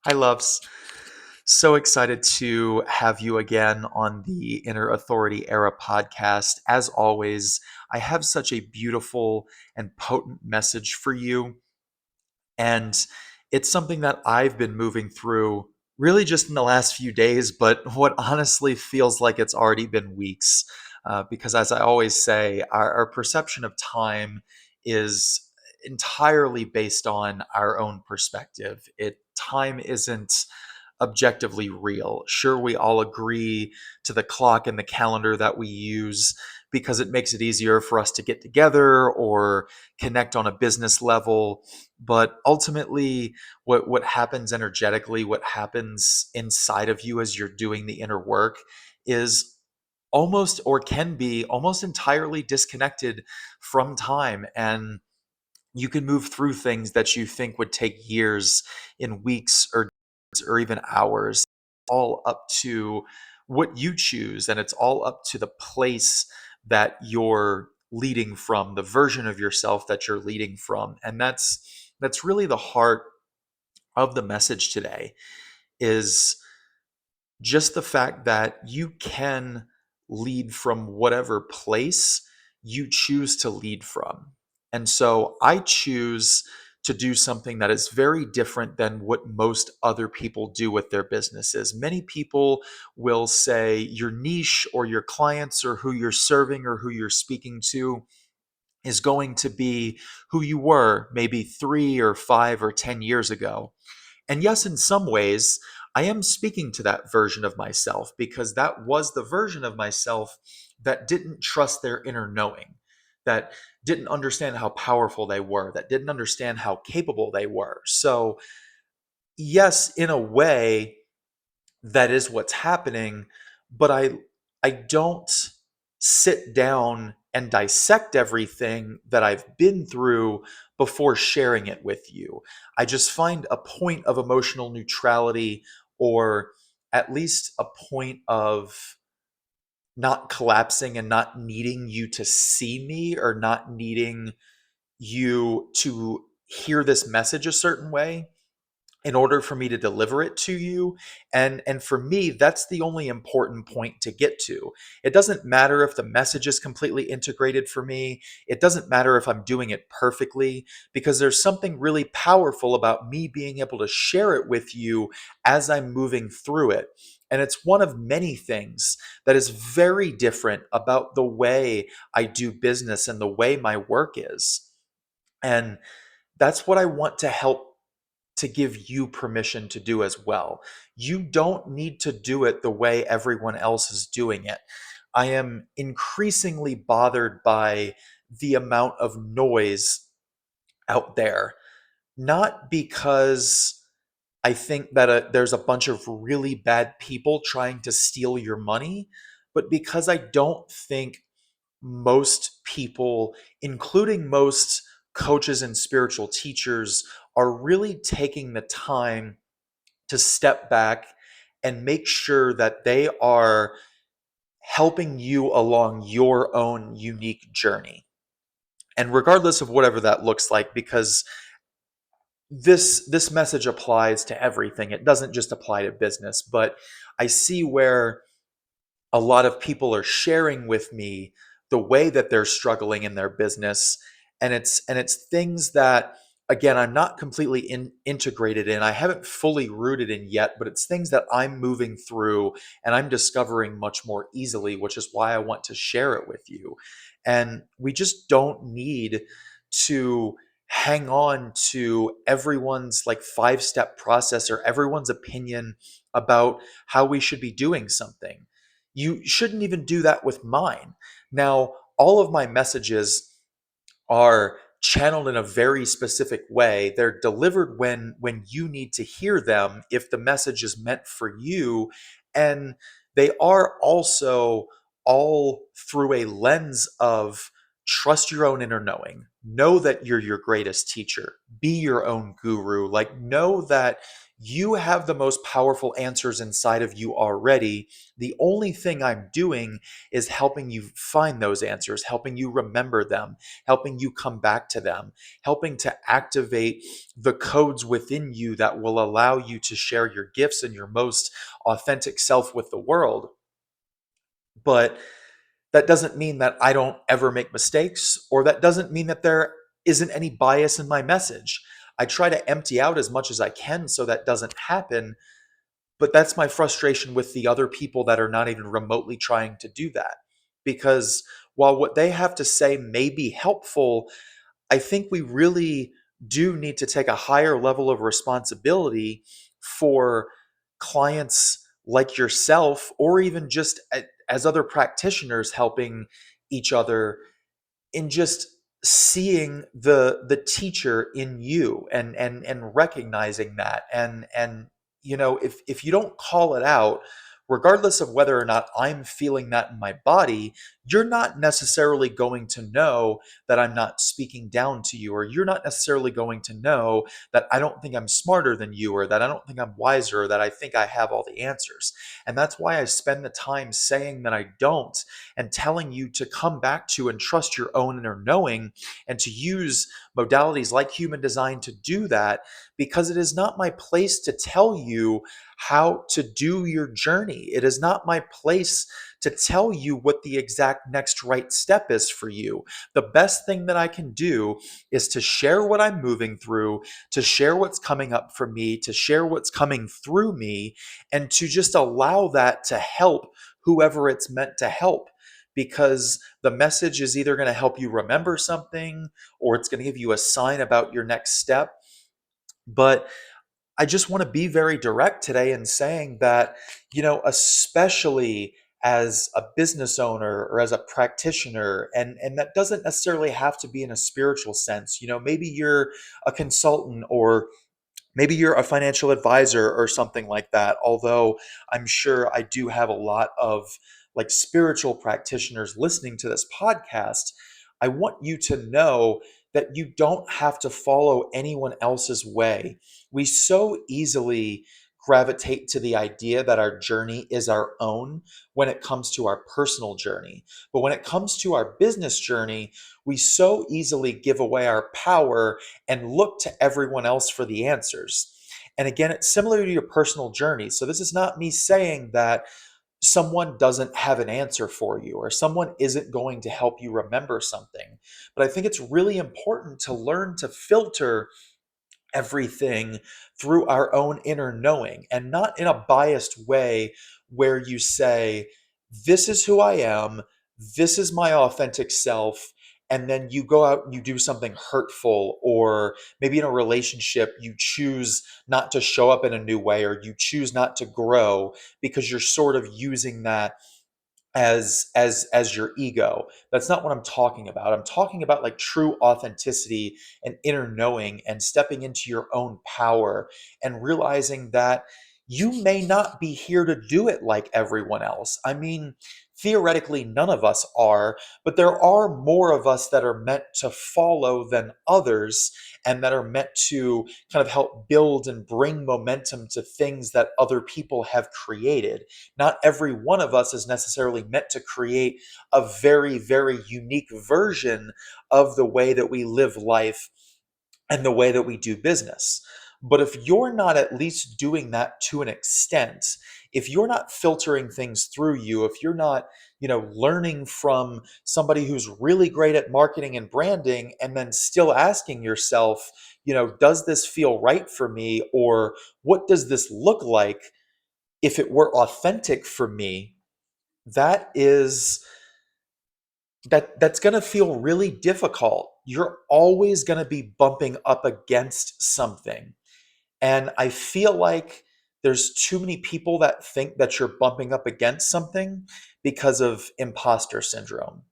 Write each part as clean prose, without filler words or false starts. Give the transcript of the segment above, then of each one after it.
Hi, loves. So excited to have you again on the Inner Authority Era podcast. As always, I have such a beautiful and potent message for you. And it's something that I've been moving through really just in the last few days, but what honestly feels like it's already been weeks. Because as I always say, our perception of time is entirely based on our own perspective. Time isn't objectively real. Sure, we all agree to the clock and the calendar that we use because it makes it easier for us to get together or connect on a business level. But ultimately, what happens energetically, what happens inside of you as you're doing the inner work is almost or can be almost entirely disconnected from time. And you can move through things that you think would take years in weeks or even hours, all up to what you choose. And it's all up to the place that you're leading from, the version of yourself that you're leading from. And that's really the heart of the message today is just the fact that you can lead from whatever place you choose to lead from. And so I choose to do something that is very different than what most other people do with their businesses. Many people will say your niche or your clients or who you're serving or who you're speaking to is going to be who you were maybe 3 or 5 or 10 years ago. And yes, in some ways, I am speaking to that version of myself because that was the version of myself that didn't trust their inner knowing, that didn't understand how powerful they were, that didn't understand how capable they were. So, yes, in a way, that is what's happening, but I don't sit down and dissect everything that I've been through before sharing it with you. I just find a point of emotional neutrality, or at least a point of not collapsing and not needing you to see me or not needing you to hear this message a certain way in order for me to deliver it to you. And for me, that's the only important point to get to. It doesn't matter if the message is completely integrated for me. It doesn't matter if I'm doing it perfectly, because there's something really powerful about me being able to share it with you as I'm moving through it. And it's one of many things that is very different about the way I do business and the way my work is. And that's what I want to help to give you permission to do as well. You don't need to do it the way everyone else is doing it. I am increasingly bothered by the amount of noise out there, not because I think that there's a bunch of really bad people trying to steal your money, but because I don't think most people, including most coaches and spiritual teachers, are really taking the time to step back and make sure that they are helping you along your own unique journey. And regardless of whatever that looks like, because this message applies to everything. It doesn't just apply to business, but I see where a lot of people are sharing with me the way that they're struggling in their business, and it's things that, again, I'm not completely integrated in. I haven't fully rooted in yet, but it's things that I'm moving through and I'm discovering much more easily, which is why I want to share it with you. And we just don't need to hang on to everyone's like 5-step process or everyone's opinion about how we should be doing something. You shouldn't even do that with mine. Now, all of my messages are channeled in a very specific way. They're delivered when you need to hear them if the message is meant for you, and they are also all through a lens of trust your own inner knowing. Know that you're your greatest teacher. Be your own guru. Like know that You have the most powerful answers inside of you already. The only thing I'm doing is helping you find those answers, helping you remember them, helping you come back to them, helping to activate the codes within you that will allow you to share your gifts and your most authentic self with the world. But that doesn't mean that I don't ever make mistakes, or that doesn't mean that there isn't any bias in my message. I try to empty out as much as I can so that doesn't happen. But that's my frustration with the other people that are not even remotely trying to do that. Because while what they have to say may be helpful, I think we really do need to take a higher level of responsibility for clients like yourself, or even just as other practitioners helping each other, in just seeing the teacher in you, and recognizing that, and if you don't call it out, regardless of whether or not I'm feeling that in my body, you're not necessarily going to know that I'm not speaking down to you, or you're not necessarily going to know that I don't think I'm smarter than you, or that I don't think I'm wiser, or that I think I have all the answers. And that's why I spend the time saying that I don't, and telling you to come back to and trust your own inner knowing, and to use modalities like human design to do that, because it is not my place to tell you how to do your journey. It is not my place to tell you what the exact next right step is for you. The best thing that I can do is to share what I'm moving through, to share what's coming up for me, to share what's coming through me, and to just allow that to help whoever it's meant to help, because the message is either going to help you remember something, or it's going to give you a sign about your next step. But I just want to be very direct today in saying that, especially as a business owner or as a practitioner, and that doesn't necessarily have to be in a spiritual sense. Maybe you're a consultant, or maybe you're a financial advisor or something like that. Although I'm sure I do have a lot of like spiritual practitioners listening to this podcast. I want you to know that you don't have to follow anyone else's way. We so easily gravitate to the idea that our journey is our own when it comes to our personal journey. But when it comes to our business journey, we so easily give away our power and look to everyone else for the answers. And again, it's similar to your personal journey. So this is not me saying that someone doesn't have an answer for you, or someone isn't going to help you remember something. But I think it's really important to learn to filter everything through our own inner knowing, and not in a biased way where you say, this is who I am, this is my authentic self. And then you go out and you do something hurtful, or maybe in a relationship, you choose not to show up in a new way, or you choose not to grow because you're sort of using that as your ego. That's not what I'm talking about. I'm talking about like true authenticity and inner knowing, and stepping into your own power, and realizing that you may not be here to do it like everyone else. I mean, theoretically none of us are, but there are more of us that are meant to follow than others, and that are meant to kind of help build and bring momentum to things that other people have created. Not every one of us is necessarily meant to create a very, very unique version of the way that we live life and the way that we do business. But if you're not at least doing that to an extent, if you're not filtering things through you, if you're not, learning from somebody who's really great at marketing and branding, and then still asking yourself, does this feel right for me? Or what does this look like if it were authentic for me? That is that's going to feel really difficult. You're always going to be bumping up against something. And I feel like there's too many people that think that you're bumping up against something because of imposter syndrome,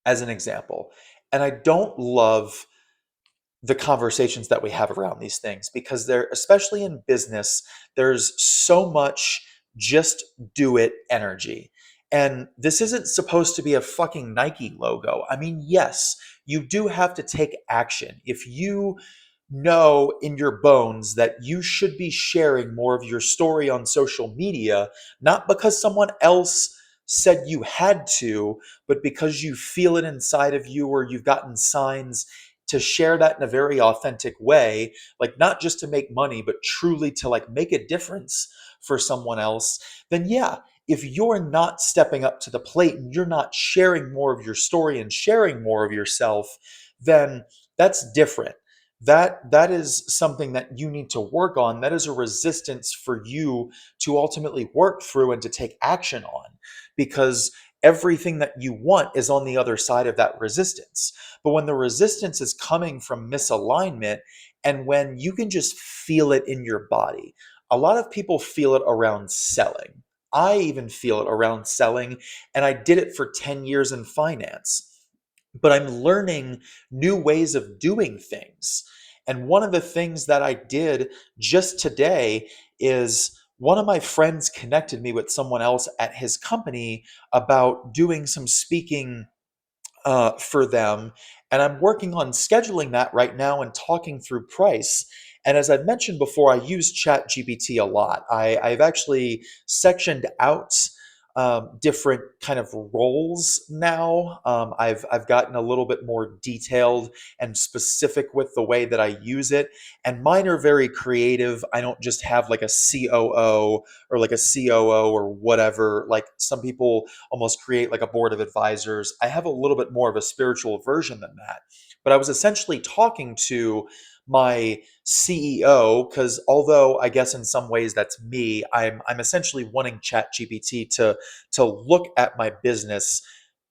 as an example. And I don't love the conversations that we have around these things, because they're, especially in business, there's so much just do it energy. And this isn't supposed to be a fucking Nike logo. I mean, yes, you do have to take action. If you know in your bones that you should be sharing more of your story on social media, not because someone else said you had to, but because you feel it inside of you, or you've gotten signs to share that in a very authentic way, like not just to make money, but truly to like make a difference for someone else, then yeah, if you're not stepping up to the plate and you're not sharing more of your story and sharing more of yourself, then that's different. That is something that you need to work on. That is a resistance for you to ultimately work through and to take action on, because everything that you want is on the other side of that resistance. But when the resistance is coming from misalignment, and when you can just feel it in your body, a lot of people feel it around selling. I even feel it around selling, and I did it for 10 years in finance. But I'm learning new ways of doing things. And one of the things that I did just today is one of my friends connected me with someone else at his company about doing some speaking for them. And I'm working on scheduling that right now and talking through price. And as I've mentioned before, I use ChatGPT a lot. I've actually sectioned out different kind of roles now. I've gotten a little bit more detailed and specific with the way that I use it. And mine are very creative. I don't just have like a COO or like a COO or whatever. Like some people almost create like a board of advisors. I have a little bit more of a spiritual version than that. But I was essentially talking to my CEO, because although I guess in some ways that's me, I'm essentially wanting ChatGPT to look at my business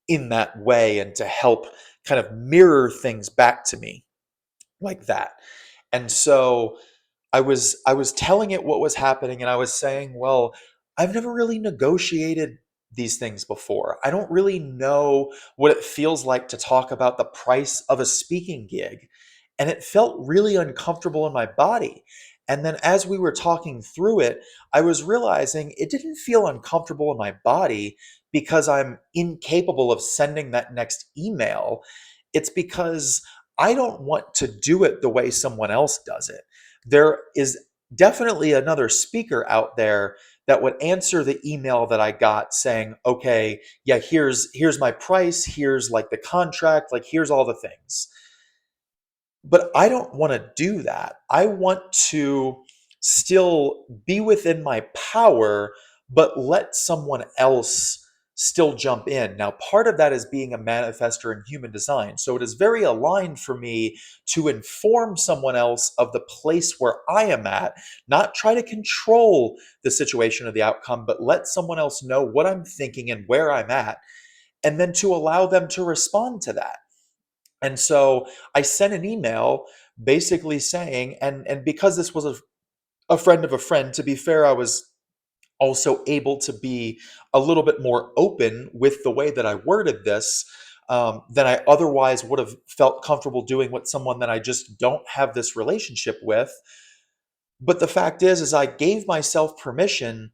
in that way and to help kind of mirror things back to me like that. And so I was telling it what was happening, and I was saying, well, I've never really negotiated these things before. I don't really know what it feels like to talk about the price of a speaking gig. And it felt really uncomfortable in my body. And then as we were talking through it, I was realizing it didn't feel uncomfortable in my body because I'm incapable of sending that next email. It's because I don't want to do it the way someone else does it. There is definitely another speaker out there that would answer the email that I got saying, okay, yeah, here's my price, here's like the contract, like here's all the things. But I don't want to do that. I want to still be within my power, but let someone else still jump in. Now, part of that is being a manifester in human design. So it is very aligned for me to inform someone else of the place where I am at, not try to control the situation or the outcome, but let someone else know what I'm thinking and where I'm at, and then to allow them to respond to that. And so I sent an email basically saying, and because this was a friend of a friend, to be fair, I was also able to be a little bit more open with the way that I worded this than I otherwise would have felt comfortable doing with someone that I just don't have this relationship with. But the fact is I gave myself permission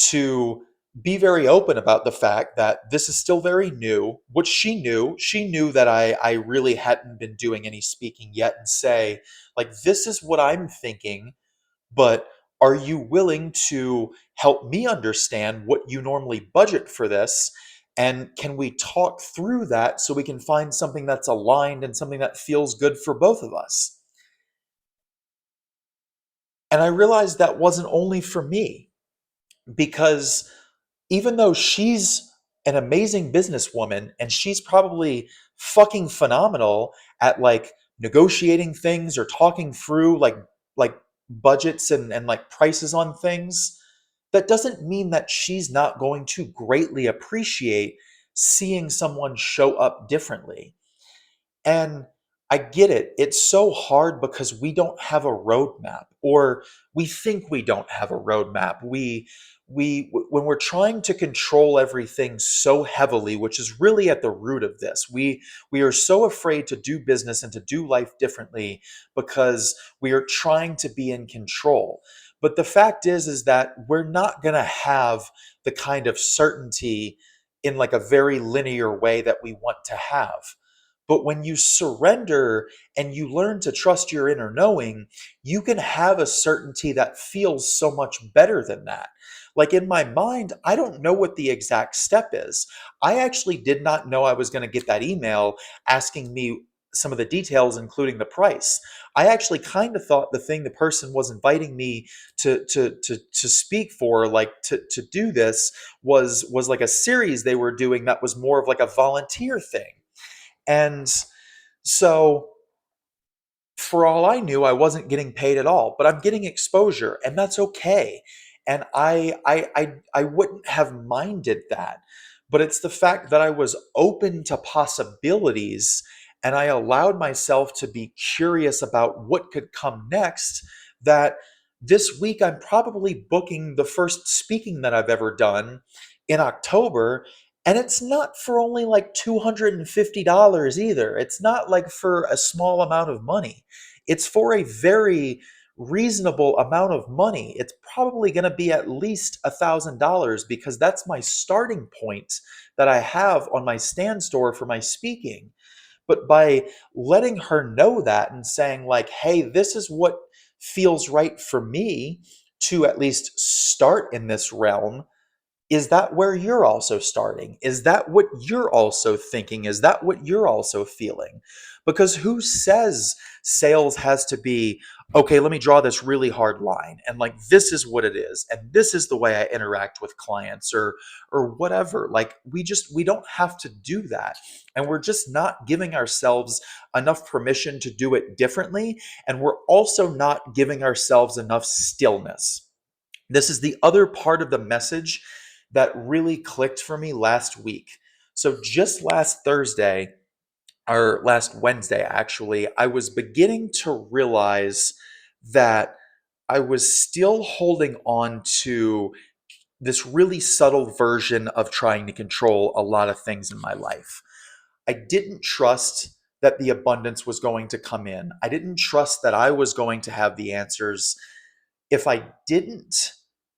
to be very open about the fact that this is still very new, which she knew. She knew that I really hadn't been doing any speaking yet, and say, like, this is what I'm thinking, but are you willing to help me understand what you normally budget for this? And can we talk through that so we can find something that's aligned and something that feels good for both of us? And I realized that wasn't only for me, because even though she's an amazing businesswoman and she's probably fucking phenomenal at like negotiating things or talking through like budgets and like prices on things, that doesn't mean that she's not going to greatly appreciate seeing someone show up differently. And I get it. It's so hard because we don't have a roadmap, or we think we don't have a roadmap. When we're trying to control everything so heavily, which is really at the root of this, we are so afraid to do business and to do life differently because we are trying to be in control. But the fact is that we're not going to have the kind of certainty in like a very linear way that we want to have. But when you surrender and you learn to trust your inner knowing, you can have a certainty that feels so much better than that. Like in my mind, I don't know what the exact step is. I actually did not know I was going to get that email asking me some of the details, including the price. I actually kind of thought the thing the person was inviting me to speak for, like to do this, was like a series they were doing that was more of like a volunteer thing. And so for all I knew, I wasn't getting paid at all, but I'm getting exposure, and that's okay. And I wouldn't have minded that. But it's the fact that I was open to possibilities and I allowed myself to be curious about what could come next. That this week I'm probably booking the first speaking that I've ever done in October, and it's not for only like $250 either. It's not like for a small amount of money. It's for a very reasonable amount of money. It's probably going to be at least $1,000 because that's my starting point that I have on my stand store for my speaking. But by letting her know that and saying, like, hey, this is what feels right for me to at least start in this realm, is that where you're also starting? Is that what you're also thinking? Is that what you're also feeling? Because who says sales has to be, okay, let me draw this really hard line and like this is what it is and this is the way I interact with clients or whatever. Like we don't have to do that. And we're just not giving ourselves enough permission to do it differently, and we're also not giving ourselves enough stillness. This is the other part of the message that really clicked for me last week. So, just last Thursday, or last Wednesday, actually, I was beginning to realize that I was still holding on to this really subtle version of trying to control a lot of things in my life. I didn't trust that the abundance was going to come in. I didn't trust that I was going to have the answers if I didn't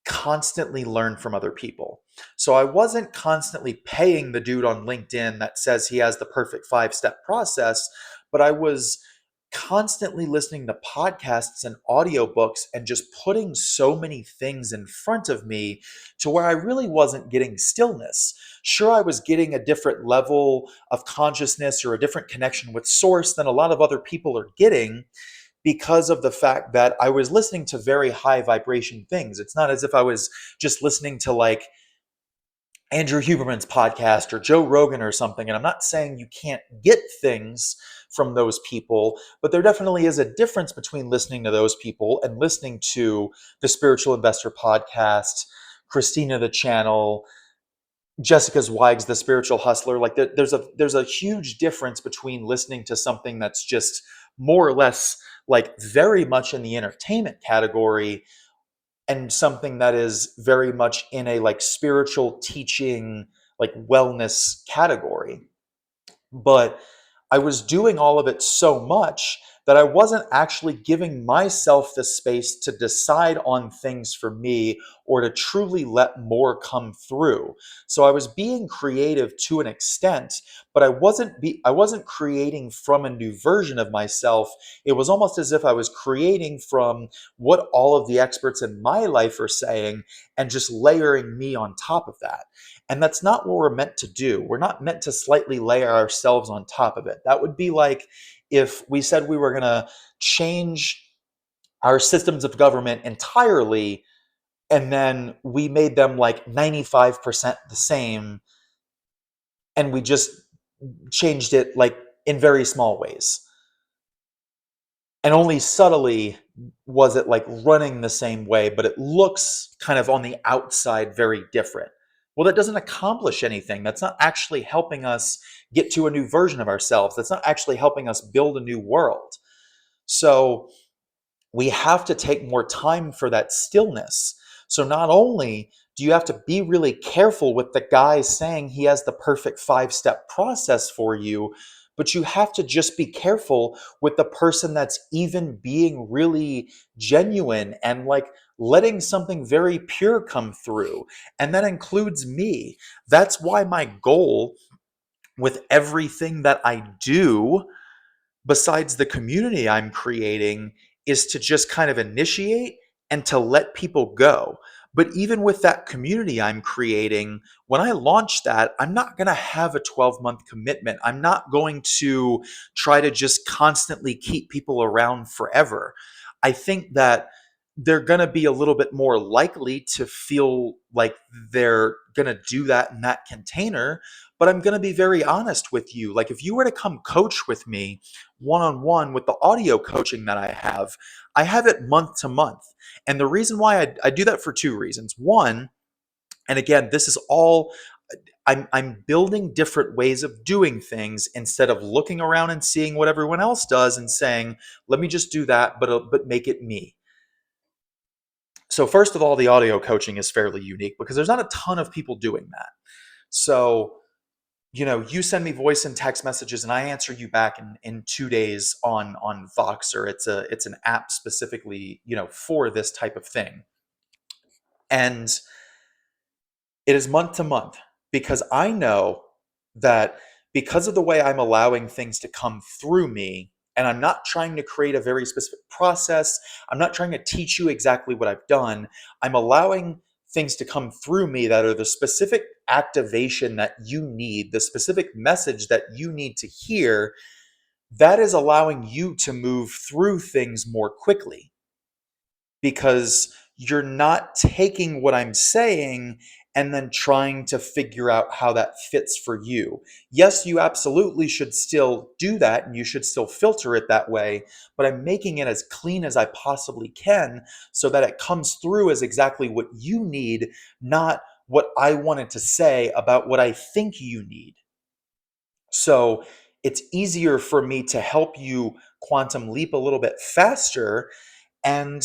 constantly learn from other people. So I wasn't constantly paying the dude on LinkedIn that says he has the perfect 5 step process, but I was constantly listening to podcasts and audiobooks and just putting so many things in front of me to where I really wasn't getting stillness. Sure, I was getting a different level of consciousness or a different connection with source than a lot of other people are getting, because of the fact that I was listening to very high vibration things. It's not as if I was just listening to like Andrew Huberman's podcast or Joe Rogan or something. And I'm not saying you can't get things from those people, but there definitely is a difference between listening to those people and listening to the Spiritual Investor podcast, Christina the Channel, Jessica Zweig's The Spiritual Hustler. Like there's a huge difference between listening to something that's just more or less like very much in the entertainment category and something that is very much in a like spiritual teaching, like wellness category. But I was doing all of it so much that I wasn't actually giving myself the space to decide on things for me or to truly let more come through. So I was being creative to an extent, but I wasn't creating from a new version of myself. It was almost as if I was creating from what all of the experts in my life are saying and just layering me on top of that. And that's not what we're meant to do. We're not meant to slightly layer ourselves on top of it. That would be like if we said we were going to change our systems of government entirely and then we made them like 95% the same and we just changed it like in very small ways. And only subtly was it like running the same way, but it looks kind of on the outside very different. Well, that doesn't accomplish anything. That's not actually helping us get to a new version of ourselves. That's not actually helping us build a new world. So we have to take more time for that stillness. So not only do you have to be really careful with the guy saying he has the perfect 5 step process for you, but you have to just be careful with the person that's even being really genuine and like letting something very pure come through. And that includes me. That's why my goal with everything that I do, besides the community I'm creating, is to just kind of initiate and to let people go. But even with that community I'm creating, when I launch that, I'm not going to have a 12-month commitment. I'm not going to try to just constantly keep people around forever. I think that they're going to be a little bit more likely to feel like they're going to do that in that container. But I'm going to be very honest with you. Like, if you were to come coach with me, one-on-one with the audio coaching that I have it month to month. And the reason why I do that for two reasons. One, and again, this is all I'm building different ways of doing things instead of looking around and seeing what everyone else does and saying, let me just do that, but make it me. So first of all, the audio coaching is fairly unique because there's not a ton of people doing that. So you send me voice and text messages and I answer you back in 2 days on Voxer. It's an app specifically, for this type of thing. And it is month to month because I know that because of the way I'm allowing things to come through me, and I'm not trying to create a very specific process, I'm not trying to teach you exactly what I've done. I'm allowing things to come through me that are the specific activation that you need, the specific message that you need to hear. That is allowing you to move through things more quickly because you're not taking what I'm saying and then trying to figure out how that fits for you. Yes, you absolutely should still do that and you should still filter it that way, but I'm making it as clean as I possibly can so that it comes through as exactly what you need, not what I wanted to say about what I think you need. So it's easier for me to help you quantum leap a little bit faster, and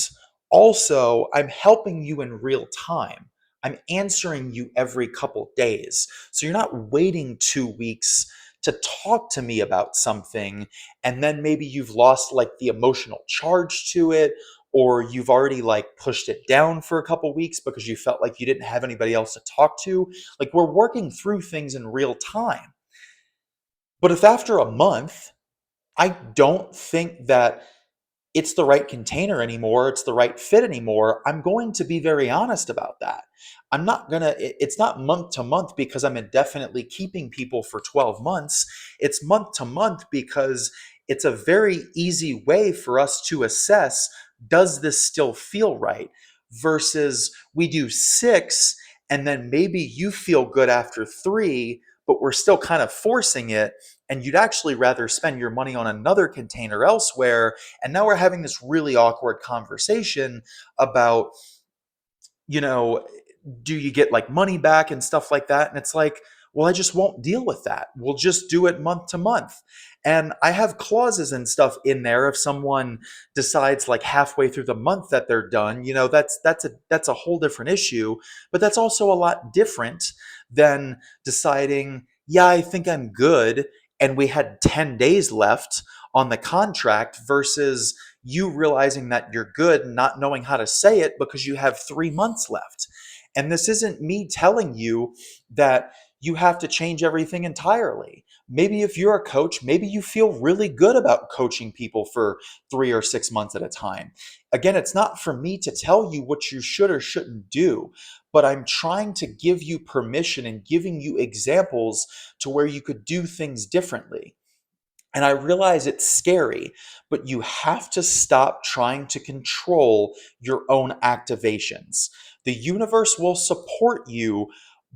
also, I'm helping you in real time. I'm answering you every couple days. So you're not waiting 2 weeks to talk to me about something. And then maybe you've lost like the emotional charge to it, or you've already like pushed it down for a couple weeks because you felt like you didn't have anybody else to talk to. Like, we're working through things in real time. But if after a month, I don't think that it's the right container anymore, it's the right fit anymore, I'm going to be very honest about that. I'm not going to, it's not month to month because I'm indefinitely keeping people for 12 months. It's month to month because it's a very easy way for us to assess, does this still feel right? Versus we do 6 and then maybe you feel good after 3, but we're still kind of forcing it. And you'd actually rather spend your money on another container elsewhere, and now we're having this really awkward conversation about, you know, do you get like money back and stuff like that? And it's like, well, I just won't deal with that. We'll just do it month to month. And I have clauses and stuff in there. If someone decides like halfway through the month that they're done, that's a whole different issue. But that's also a lot different than deciding, yeah, I think I'm good, and we had 10 days left on the contract, versus you realizing that you're good and not knowing how to say it because you have 3 months left. And this isn't me telling you that you have to change everything entirely. Maybe if you're a coach, maybe you feel really good about coaching people for 3 or 6 months at a time. Again, it's not for me to tell you what you should or shouldn't do, but I'm trying to give you permission and giving you examples to where you could do things differently. And I realize it's scary, but you have to stop trying to control your own activations. The universe will support you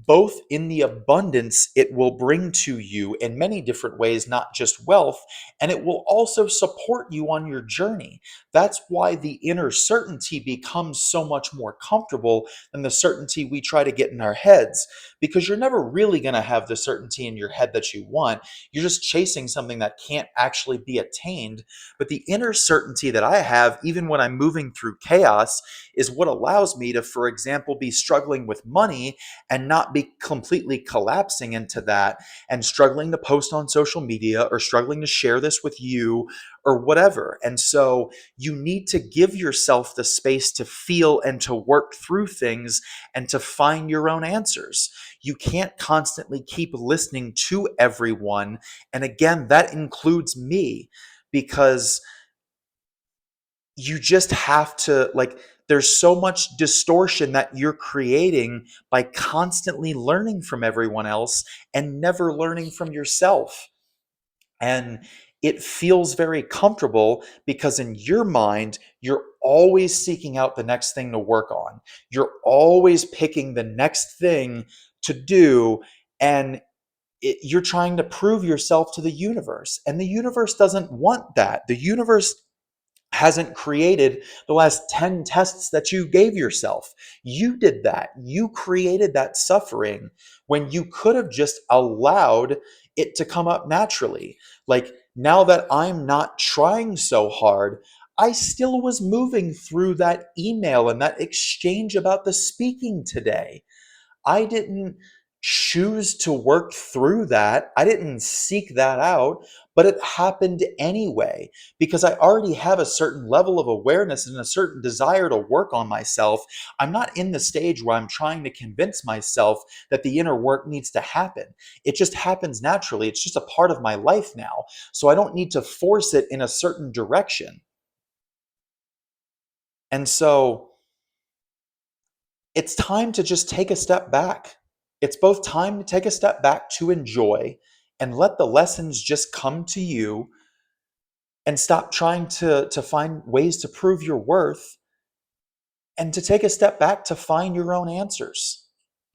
both in the abundance it will bring to you in many different ways, not just wealth, and it will also support you on your journey. That's why the inner certainty becomes so much more comfortable than the certainty we try to get in our heads, because you're never really going to have the certainty in your head that you want. You're just chasing something that can't actually be attained. But the inner certainty that I have, even when I'm moving through chaos, is what allows me to, for example, be struggling with money and not not be completely collapsing into that and struggling to post on social media or struggling to share this with you or whatever. And so you need to give yourself the space to feel and to work through things and to find your own answers. You can't constantly keep listening to everyone. And again, that includes me, because you just have to, like, there's so much distortion that you're creating by constantly learning from everyone else and never learning from yourself. And it feels very comfortable because in your mind, you're always seeking out the next thing to work on. You're always picking the next thing to do. And you're trying to prove yourself to the universe. And the universe doesn't want that. The universe hasn't created the last 10 tests that you gave yourself. You did that. You created that suffering when you could have just allowed it to come up naturally. Like, now that I'm not trying so hard, I still was moving through that email and that exchange about the speaking today. I didn't choose to work through that. I didn't seek that out, but it happened anyway because I already have a certain level of awareness and a certain desire to work on myself. I'm not in the stage where I'm trying to convince myself that the inner work needs to happen. It just happens naturally. It's just a part of my life now. So I don't need to force it in a certain direction. And so it's time to just take a step back. It's both time to take a step back to enjoy and let the lessons just come to you and stop trying to find ways to prove your worth, and to take a step back to find your own answers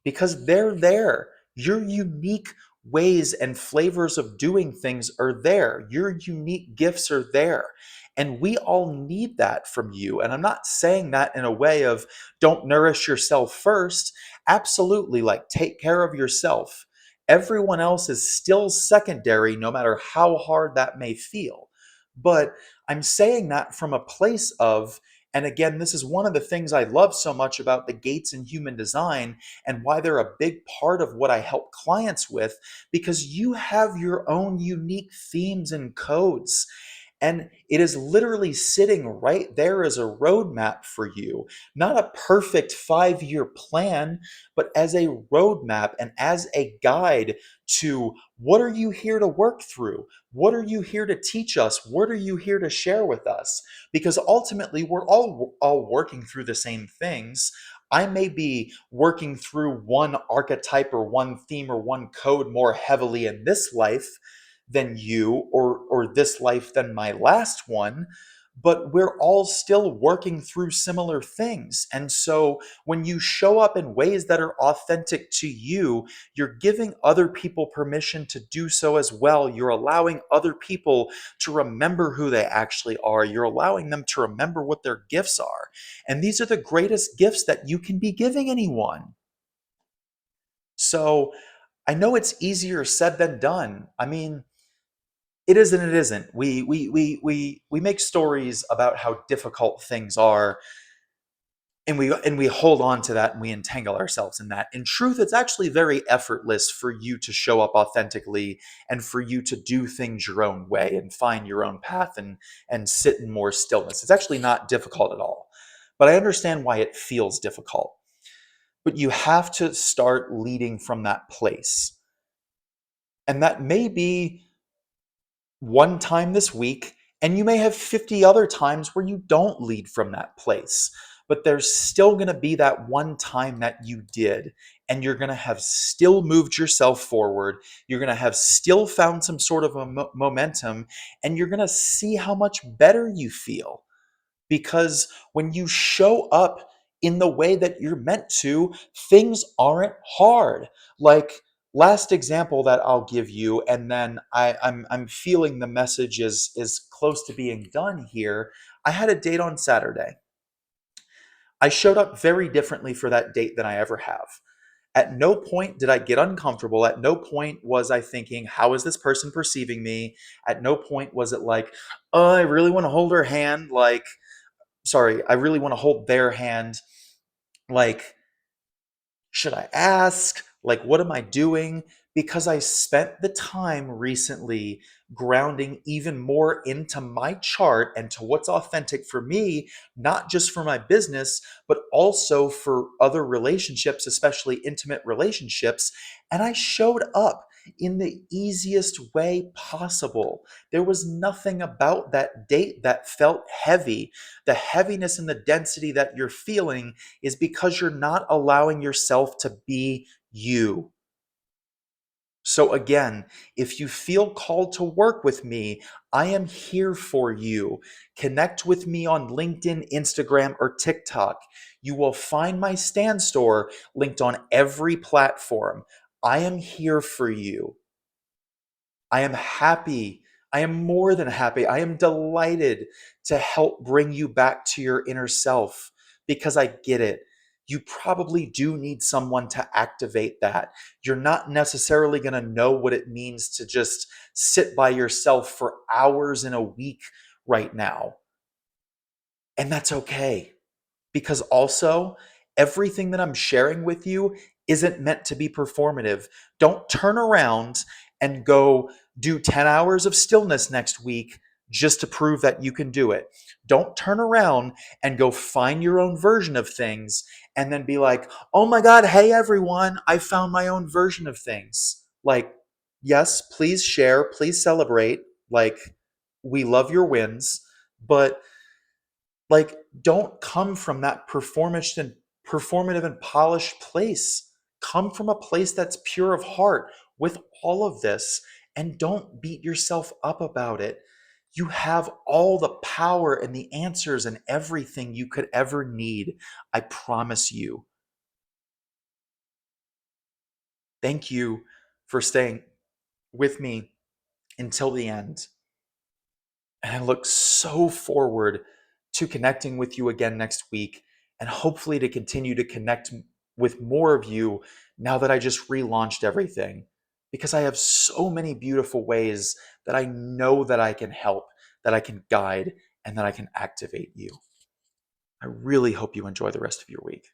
because they're there. Your unique ways and flavors of doing things are there. Your unique gifts are there. And we all need that from you. And I'm not saying that in a way of don't nourish yourself first. Absolutely, like, take care of yourself. Everyone else is still secondary, no matter how hard that may feel. But I'm saying that from a place of, and again, this is one of the things I love so much about the gates in human design and why they're a big part of what I help clients with, because you have your own unique themes and codes. And it is literally sitting right there as a roadmap for you, not a perfect 5 year plan, but as a roadmap and as a guide to what are you here to work through? What are you here to teach us? What are you here to share with us? Because ultimately, we're all working through the same things. I may be working through one archetype or one theme or one code more heavily in this life than you, or this life than my last one, but we're all still working through similar things. And so when you show up in ways that are authentic to you, you're giving other people permission to do so as well. You're allowing other people to remember who they actually are. You're allowing them to remember what their gifts are. And these are the greatest gifts that you can be giving anyone. So I know it's easier said than done. I mean, it is and it isn't. We make stories about how difficult things are, and we hold on to that and we entangle ourselves in that. In truth, it's actually very effortless for you to show up authentically and for you to do things your own way and find your own path and sit in more stillness. It's actually not difficult at all. But I understand why it feels difficult. But you have to start leading from that place. And that may be one time this week, and you may have 50 other times where you don't lead from that place. But there's still going to be that one time that you did, and you're going to have still moved yourself forward. You're going to have still found some sort of a momentum, and you're going to see how much better you feel. Because when you show up in the way that you're meant to, things aren't hard. Like, last example that I'll give you, and then I'm feeling the message is close to being done here. I had a date on Saturday. I showed up very differently for that date than I ever have. At no point did I get uncomfortable. At no point was I thinking, how is this person perceiving me? At no point was it like, oh, I really want to hold her hand. Like, sorry, I really want to hold their hand. Like, should I ask? Like, what am I doing? Because I spent the time recently grounding even more into my chart and to what's authentic for me, not just for my business, but also for other relationships, especially intimate relationships. And I showed up in the easiest way possible. There was nothing about that date that felt heavy. The heaviness and the density that you're feeling is because you're not allowing yourself to be you. So, again, if you feel called to work with me, I am here for you. Connect with me on LinkedIn, Instagram, or TikTok. You will find my stand store linked on every platform. I am here for you. I am happy. I am more than happy. I am delighted to help bring you back to your inner self because I get it. You probably do need someone to activate that. You're not necessarily going to know what it means to just sit by yourself for hours in a week right now. And that's okay, because also everything that I'm sharing with you isn't meant to be performative. Don't turn around and go do 10 hours of stillness next week just to prove that you can do it. Don't turn around and go find your own version of things and then be like, oh my God, hey everyone, I found my own version of things. Like, yes, please share, please celebrate. Like, we love your wins, but like, don't come from that performative and polished place. Come from a place that's pure of heart with all of this, and don't beat yourself up about it. You have all the power and the answers and everything you could ever need. I promise you. Thank you for staying with me until the end. And I look so forward to connecting with you again next week, and hopefully to continue to connect with more of you now that I just relaunched everything, because I have so many beautiful ways that I know that I can help, that I can guide, and that I can activate you. I really hope you enjoy the rest of your week.